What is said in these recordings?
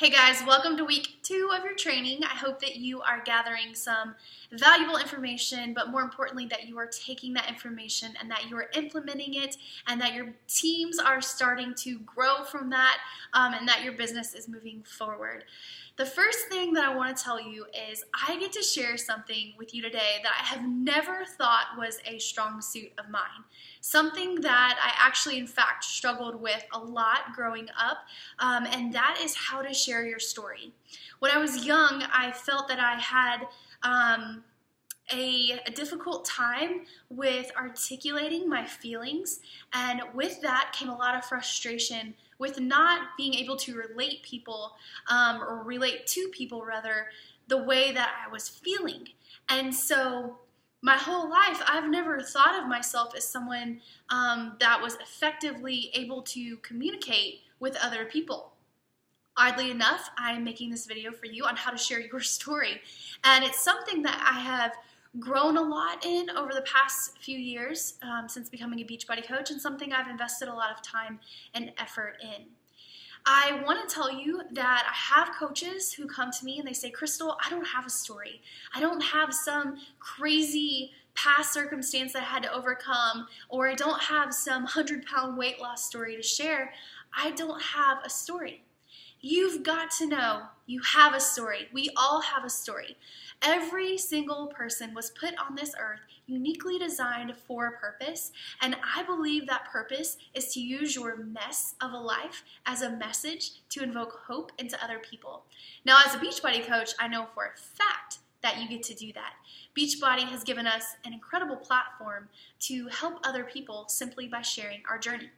Hey guys, welcome to week 2 of your training. I hope that you are gathering some valuable information, but more importantly that you are taking that information and that you are implementing it and that your teams are starting to grow from that and that your business is moving forward. The first thing that I want to tell you is I get to share something with you today that I have never thought was a strong suit of mine. Something that I actually, in fact, struggled with a lot growing up, and that is how to share your story. When I was young, I felt that I had a difficult time with articulating my feelings, and with that came a lot of frustration with not being able to relate to people rather, the way that I was feeling. And so my whole life, I've never thought of myself as someone that was effectively able to communicate with other people. Oddly enough, I'm making this video for you on how to share your story. And it's something that I have grown a lot in over the past few years since becoming a Beachbody coach, and something I've invested a lot of time and effort in. I want to tell you that I have coaches who come to me and they say, Crystal, I don't have a story. I don't have some crazy past circumstance that I had to overcome, or I don't have some 100-pound weight loss story to share. I don't have a story. You've got to know you have a story. We all have a story. Every single person was put on this earth uniquely designed for a purpose, and I believe that purpose is to use your mess of a life as a message to invoke hope into other people. Now, as a Beachbody coach, I know for a fact that you get to do that. Beachbody has given us an incredible platform to help other people simply by sharing our journey.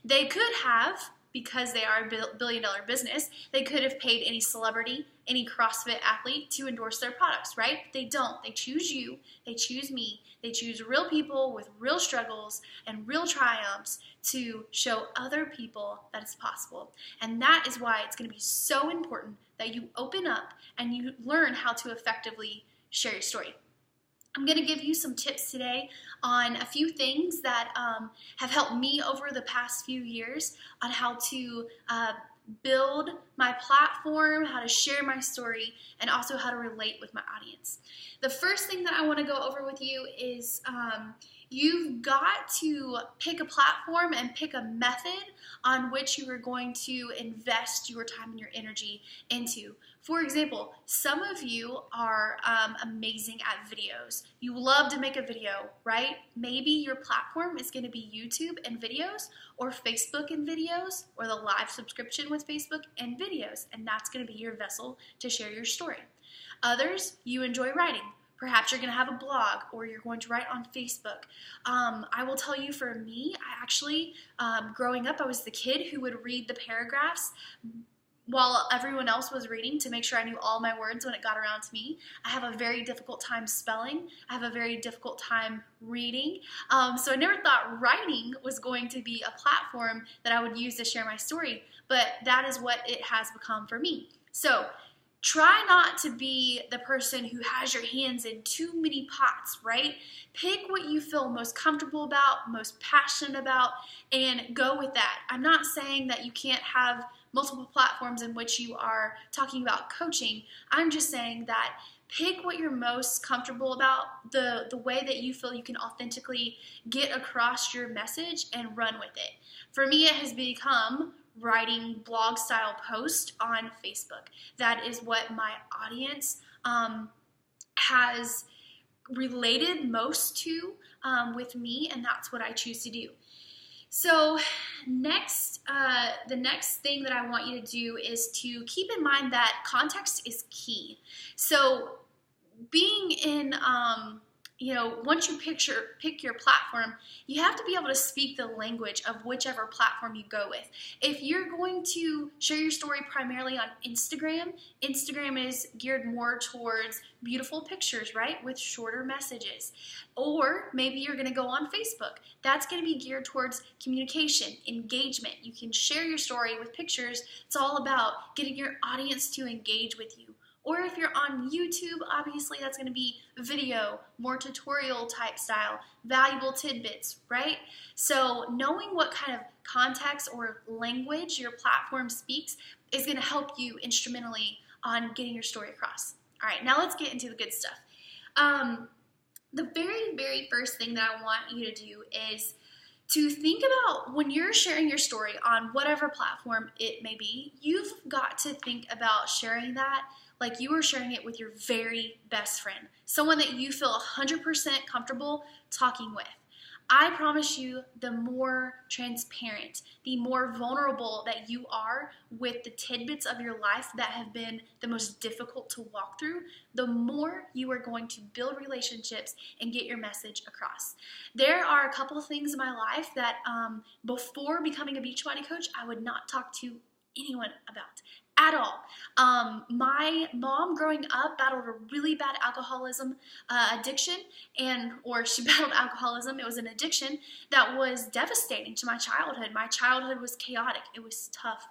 They could have, because they are a billion-dollar business, they could have paid any celebrity, any CrossFit athlete to endorse their products, right? They don't. They choose you. They choose me. They choose real people with real struggles and real triumphs to show other people that it's possible. And that is why it's going to be so important that you open up and you learn how to effectively share your story. I'm going to give you some tips today on a few things that have helped me over the past few years on how to build my platform, how to share my story, and also how to relate with my audience. The first thing that I want to go over with you is you've got to pick a platform and pick a method on which you are going to invest your time and your energy into. For example, some of you are amazing at videos. You love to make a video, right? Maybe your platform is going to be YouTube and videos, or Facebook and videos, or the live subscription with Facebook and videos, and that's going to be your vessel to share your story. Others, you enjoy writing. Perhaps you're going to have a blog, or you're going to write on Facebook. I will tell you, for me, I actually, growing up, I was the kid who would read the paragraphs while everyone else was reading to make sure I knew all my words when it got around to me. I have a very difficult time spelling. I have a very difficult time reading. So I never thought writing was going to be a platform that I would use to share my story, but that is what it has become for me. So try not to be the person who has your hands in too many pots, right? Pick what you feel most comfortable about, most passionate about, and go with that. I'm not saying that you can't have multiple platforms in which you are talking about coaching. I'm just saying that pick what you're most comfortable about, the way that you feel you can authentically get across your message, and run with it. For me, it has become writing blog style posts on Facebook. That is what my audience has related most to with me, and that's what I choose to do. So the next thing that I want you to do is to keep in mind that context is key. So being in once you pick your platform, you have to be able to speak the language of whichever platform you go with. If you're going to share your story primarily on Instagram, Instagram is geared more towards beautiful pictures, right, with shorter messages. Or maybe you're going to go on Facebook. That's going to be geared towards communication, engagement. You can share your story with pictures. It's all about getting your audience to engage with you. Or if you're on YouTube, obviously that's going to be video, more tutorial type style, valuable tidbits, right? So knowing what kind of context or language your platform speaks is going to help you instrumentally on getting your story across. All right, now let's get into the good stuff. The very, very first thing that I want you to do is to think about when you're sharing your story on whatever platform it may be, you've got to think about sharing that like you are sharing it with your very best friend, someone that you feel 100% comfortable talking with. I promise you, the more transparent, the more vulnerable that you are with the tidbits of your life that have been the most difficult to walk through, the more you are going to build relationships and get your message across. There are a couple of things in my life that before becoming a Beachbody coach, I would not talk to anyone about at all. My mom growing up battled a really bad alcoholism addiction, or she battled alcoholism. It was an addiction that was devastating to my childhood. My childhood was chaotic. It was tough.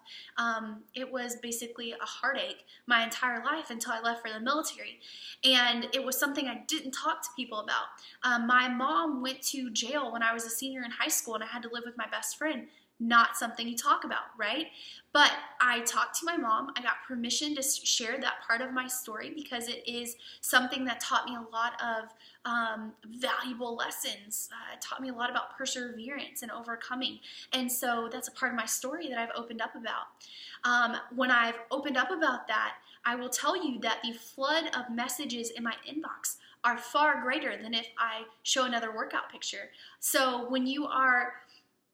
It was basically a heartache my entire life until I left for the military. And it was something I didn't talk to people about. My mom went to jail when I was a senior in high school, and I had to live with my best friend. Not something you talk about, right? But I talked to my mom. I got permission to share that part of my story because it is something that taught me a lot of valuable lessons. It taught me a lot about perseverance and overcoming. And so that's a part of my story that I've opened up about. When I've opened up about that, I will tell you that the flood of messages in my inbox are far greater than if I show another workout picture. So when you are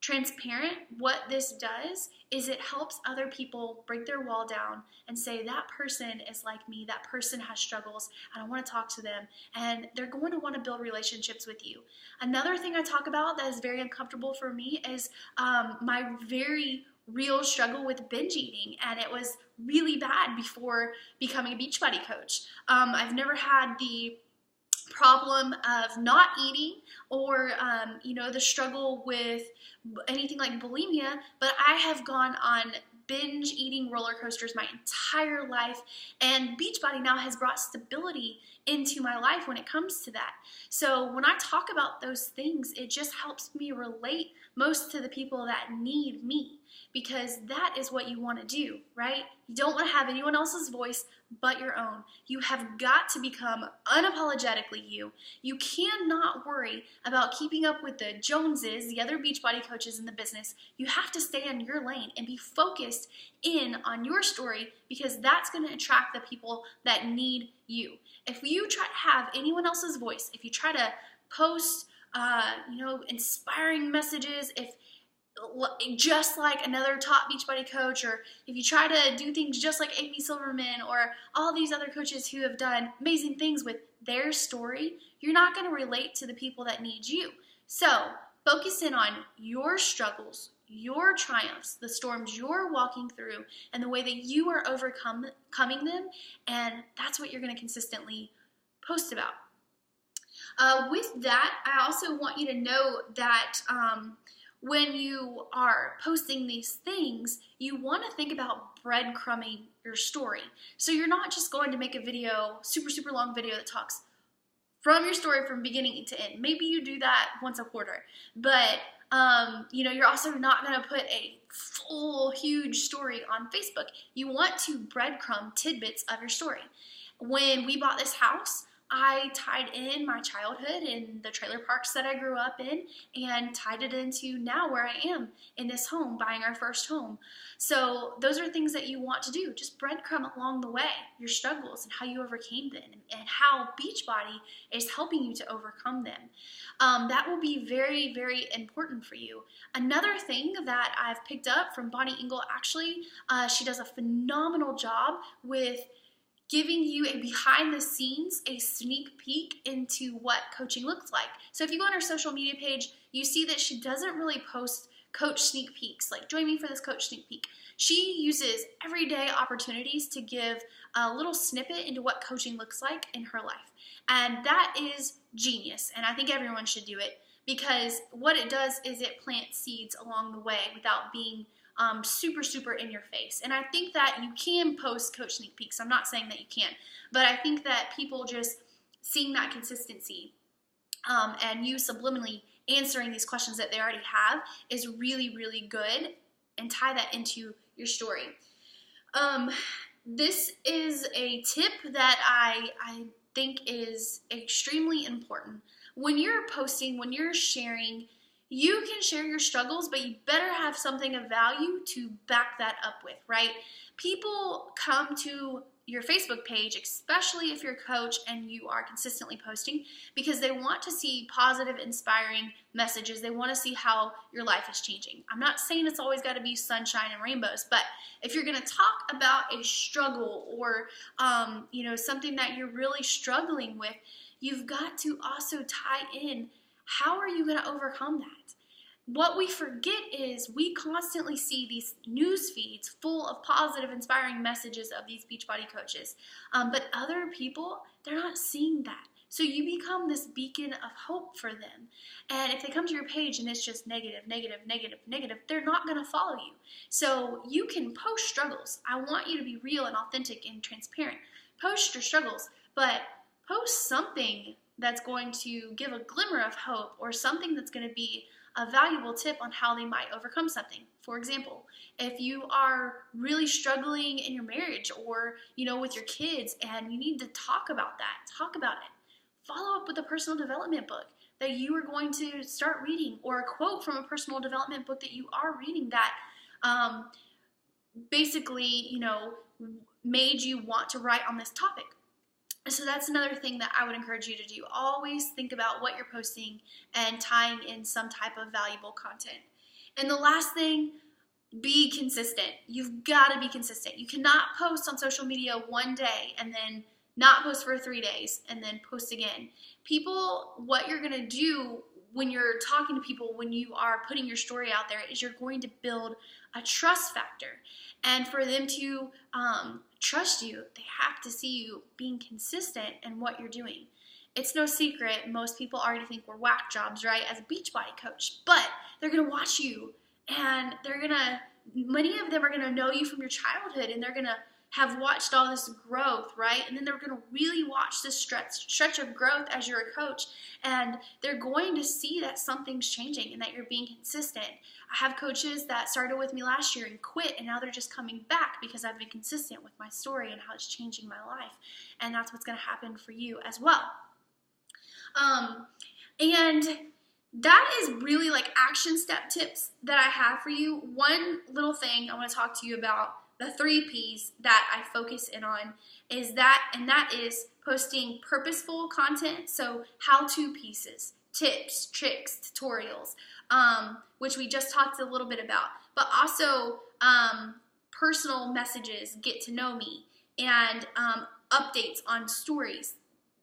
transparent, what this does is it helps other people break their wall down and say, that person is like me, that person has struggles, and I want to talk to them, and they're going to want to build relationships with you. Another thing I talk about that is very uncomfortable for me is my very real struggle with binge eating, and it was really bad before becoming a Beachbody coach. I've never had the problem of not eating or the struggle with anything like bulimia, but I have gone on binge eating roller coasters my entire life, and Beachbody now has brought stability into my life when it comes to that. So when I talk about those things, it just helps me relate most to the people that need me, because that is what you want to do, right? You don't want to have anyone else's voice but your own. You have got to become unapologetically you. You cannot worry about keeping up with the Joneses, the other Beachbody coaches in the business. You have to stay in your lane and be focused in on your story, because that's going to attract the people that need you. If you try to have anyone else's voice, if you try to post inspiring messages, if just like another top Beachbody coach, or if you try to do things just like Amy Silverman or all these other coaches who have done amazing things with their story, you're not going to relate to the people that need you. So focus in on your struggles, your triumphs, the storms you're walking through, and the way that you are overcoming them, and that's what you're going to consistently post about. With that, I also want you to know that when you are posting these things, you want to think about breadcrumbing your story. So you're not just going to make a video, super, super long video that talks from your story from beginning to end. Maybe you do that once a quarter, but you're also not going to put a full, huge story on Facebook. You want to breadcrumb tidbits of your story. When we bought this house, I tied in my childhood in the trailer parks that I grew up in, and tied it into now where I am in this home, buying our first home. So those are things that you want to do. Just breadcrumb along the way, your struggles and how you overcame them, and how Beachbody is helping you to overcome them. That will be very, very important for you. Another thing that I've picked up from Bonnie Engel, actually, she does a phenomenal job with giving you a behind the scenes, a sneak peek into what coaching looks like. So if you go on her social media page, you see that she doesn't really post coach sneak peeks, like join me for this coach sneak peek. She uses everyday opportunities to give a little snippet into what coaching looks like in her life. And that is genius, and I think everyone should do it, because what it does is it plants seeds along the way without being super, super in your face. And I think that you can post coach sneak peeks. I'm not saying that you can't, but I think that people just seeing that consistency and you subliminally answering these questions that they already have is really, really good, and tie that into your story. Um, this is a tip that I think is extremely important. When you're posting, when you're sharing, you can share your struggles, but you better have something of value to back that up with, right? People come to your Facebook page, especially if you're a coach and you are consistently posting, because they want to see positive, inspiring messages. They want to see how your life is changing. I'm not saying it's always got to be sunshine and rainbows, but if you're going to talk about a struggle or something that you're really struggling with, you've got to also tie in how are you going to overcome that. What we forget is we constantly see these news feeds full of positive, inspiring messages of these Beachbody coaches. But other people, they're not seeing that. So you become this beacon of hope for them. And if they come to your page and it's just negative, negative, negative, negative, they're not going to follow you. So you can post struggles. I want you to be real and authentic and transparent. Post your struggles, but post something that's going to give a glimmer of hope or something that's going to be a valuable tip on how they might overcome something. For example, if you are really struggling in your marriage or, with your kids and you need to talk about that, talk about it. Follow up with a personal development book that you are going to start reading or a quote from a personal development book that you are reading that basically, made you want to write on this topic. So that's another thing that I would encourage you to do. Always think about what you're posting and tying in some type of valuable content. And the last thing, be consistent. You've got to be consistent. You cannot post on social media one day and then not post for 3 days and then post again. What you're going to do when you're talking to people, when you are putting your story out there, is you're going to build a trust factor. And for them to trust you, they have to see you being consistent in what you're doing. It's no secret, most people already think we're whack jobs, right, as a Beachbody coach, but they're going to watch you, and many of them are going to know you from your childhood, and they're going to have watched all this growth, right? And then they're going to really watch this stretch of growth as you're a coach, and they're going to see that something's changing and that you're being consistent. I have coaches that started with me last year and quit, and now they're just coming back because I've been consistent with my story and how it's changing my life. And that's what's going to happen for you as well. And that is really like action step tips that I have for you. One little thing I want to talk to you about, the 3 P's that I focus in on is that is posting purposeful content, so how-to pieces, tips, tricks, tutorials, which we just talked a little bit about, but also personal messages, get to know me, and updates on stories.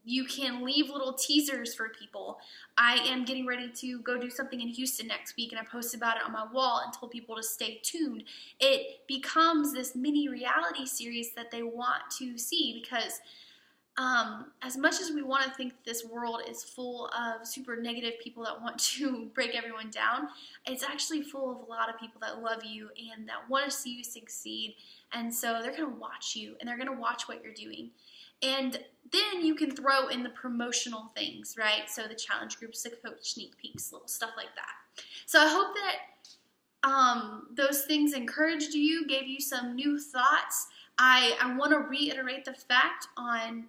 You can leave little teasers for people. I am getting ready to go do something in Houston next week, and I posted about it on my wall and told people to stay tuned. It becomes this mini reality series that they want to see because as much as we want to think this world is full of super negative people that want to break everyone down, it's actually full of a lot of people that love you and that want to see you succeed. And so they're going to watch you, and they're going to watch what you're doing. And then you can throw in the promotional things, right? So the challenge groups, the coach sneak peeks, little stuff like that. So I hope that those things encouraged you, gave you some new thoughts. I want to reiterate the fact on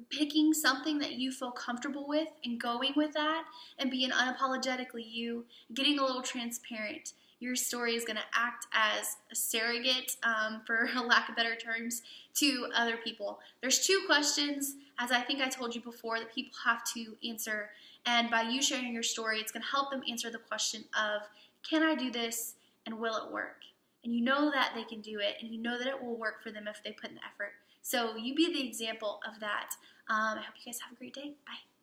picking something that you feel comfortable with and going with that and being unapologetically you, getting a little transparent. Your story is going to act as a surrogate, for lack of better terms, to other people. There's 2 questions, as I think I told you before, that people have to answer. And by you sharing your story, it's going to help them answer the question of, can I do this and will it work? And you know that they can do it, and you know that it will work for them if they put in the effort. So you be the example of that. I hope you guys have a great day. Bye.